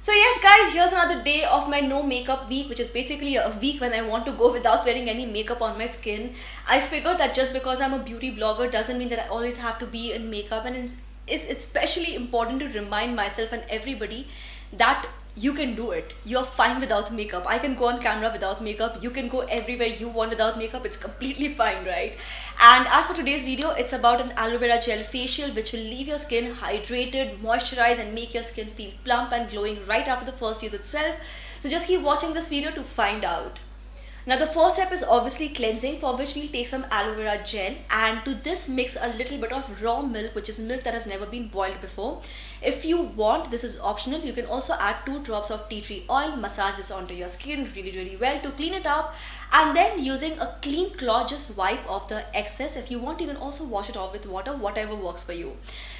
So yes guys, here's another day of my no makeup week, which is basically a week when I want to go without wearing any makeup on my skin. I figured that just because I'm a beauty blogger doesn't mean that I always have to be in makeup, and it's especially important to remind myself and everybody that you can do it. You're fine without makeup. I can go on camera without makeup. You can go everywhere you want without makeup. It's completely fine, right? And as for today's video, it's about an aloe vera gel facial which will leave your skin hydrated, moisturized, and make your skin feel plump and glowing right after the first use itself. So just keep watching this video to find out. Now the first step is obviously cleansing, for which we'll take some aloe vera gel, and to this mix a little bit of raw milk, which is milk that has never been boiled before. If you want, this is optional. You can also add 2 drops of tea tree oil, massage this onto your skin really well to clean it up, and then using a clean cloth just wipe off the excess. If you want, you can also wash it off with water, whatever works for you.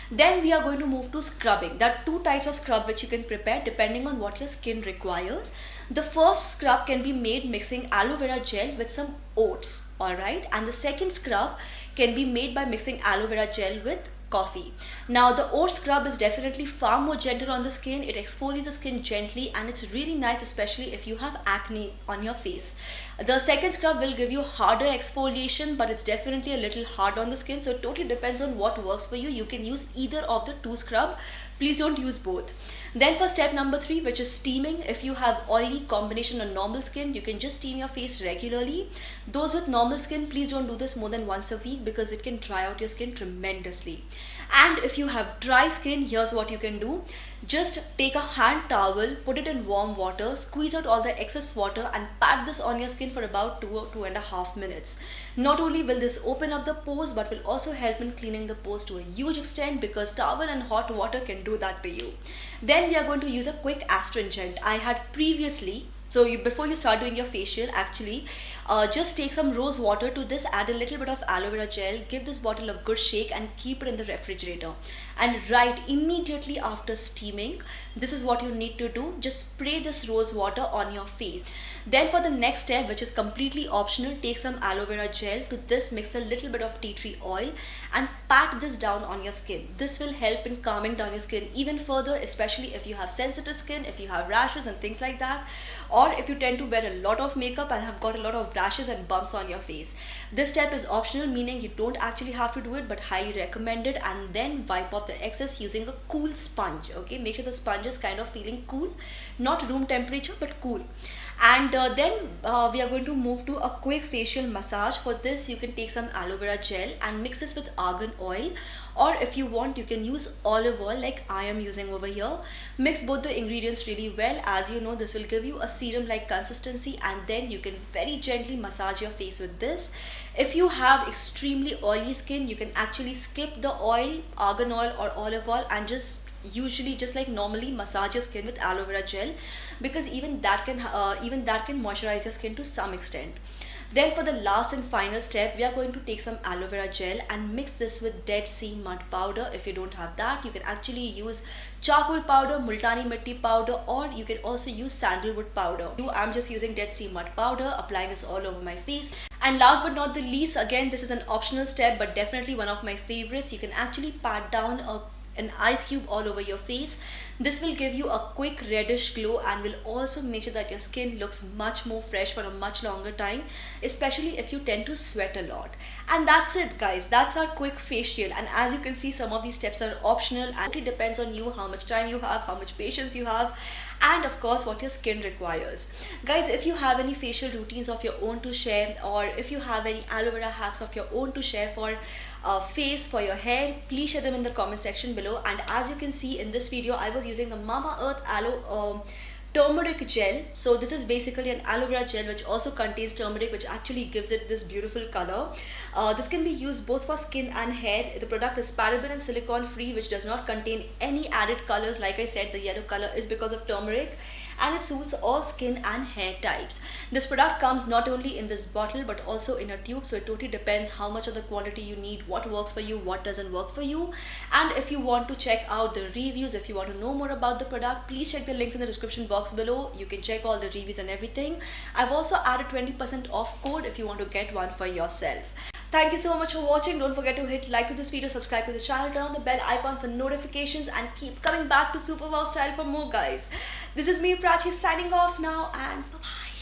Then we are going to move to scrubbing. There are 2 types of scrub which you can prepare depending on what your skin requires. The first scrub can be made mixing aloe vera gel with some oats, alright, and the second scrub can be made by mixing aloe vera gel with coffee. Now the oat scrub is definitely far more gentle on the skin. It exfoliates the skin gently and it's really nice, especially if you have acne on your face. The second scrub will give you harder exfoliation, but it's definitely a little hard on the skin, so it totally depends on what works for you. You can use either of the 2 scrub. Please don't use both. Then for step number 3, which is steaming. If you have oily combination or normal skin, you can just steam your face regularly. Those with normal skin, please don't do this more than once a week because it can dry out your skin tremendously. And if you have dry skin, here's what you can do. Just take a hand towel, put it in warm water, squeeze out all the excess water and pat this on your skin for about 2 or 2.5 minutes. Not only will this open up the pores, but will also help in cleaning the pores to a huge extent, because towel and hot water can do that to you. Then we are going to use a quick astringent. I had previously, before you start doing your facial, actually, just take some rose water to this, add a little bit of aloe vera gel, give this bottle a good shake and keep it in the refrigerator. And right immediately after steaming, this is what you need to do. Just spray this rose water on your face. Then for the next step, which is completely optional, take some aloe vera gel. To this, mix a little bit of tea tree oil and pat this down on your skin. This will help in calming down your skin even further, especially if you have sensitive skin, if you have rashes and things like that, or if you tend to wear a lot of makeup and have got a lot of rashes and bumps on your face. This step is optional, meaning you don't actually have to do it, but highly recommended. And then wipe off the excess using a cool sponge. Okay, make sure the sponge is kind of feeling cool, not room temperature but cool. And then we are going to move to a quick facial massage. For this, you can take some aloe vera gel and mix this with argan oil, or if you want, you can use olive oil like I am using over here. Mix both the ingredients really well. As you know, this will give you a serum like consistency, and then you can very gently massage your face with this. If you have extremely oily skin, you can actually skip the oil, argan oil or olive oil, and just like normally massage your skin with aloe vera gel, because even that can moisturize your skin to some extent. Then for the last and final step, we are going to take some aloe vera gel and mix this with Dead Sea mud powder. If you don't have that, you can actually use charcoal powder, multani mitti powder, or you can also use sandalwood powder. I'm just using Dead Sea mud powder, applying this all over my face. And last but not the least, again, this is an optional step but definitely one of my favorites. You can actually pat down an ice cube all over your face. This will give you a quick reddish glow and will also make sure that your skin looks much more fresh for a much longer time, especially if you tend to sweat a lot. And that's it guys, that's our quick facial. And as you can see, some of these steps are optional and it depends on you, how much time you have, how much patience you have, and of course what your skin requires. Guys, if you have any facial routines of your own to share, or if you have any aloe vera hacks of your own to share for face, for your hair, please share them in the comment section below. And as you can see in this video, I was using the Mamaearth aloe turmeric gel. So this is basically an aloe vera gel which also contains turmeric, which actually gives it this beautiful color. This can be used both for skin and hair. The product is paraben and silicone free, which does not contain any added colors. Like I said, the yellow color is because of turmeric, and it suits all skin and hair types. This product comes not only in this bottle but also in a tube, so it totally depends how much of the quantity you need, what works for you, what doesn't work for you. And if you want to check out the reviews, if you want to know more about the product, please check the links in the description box below. You can check all the reviews and everything. I've also added 20% off code if you want to get one for yourself. Thank you so much for watching. Don't forget to hit like to this video, subscribe to this channel, turn on the bell icon for notifications, and keep coming back to Super Wow Style for more, guys. This is me, Prachi, signing off now, and bye bye.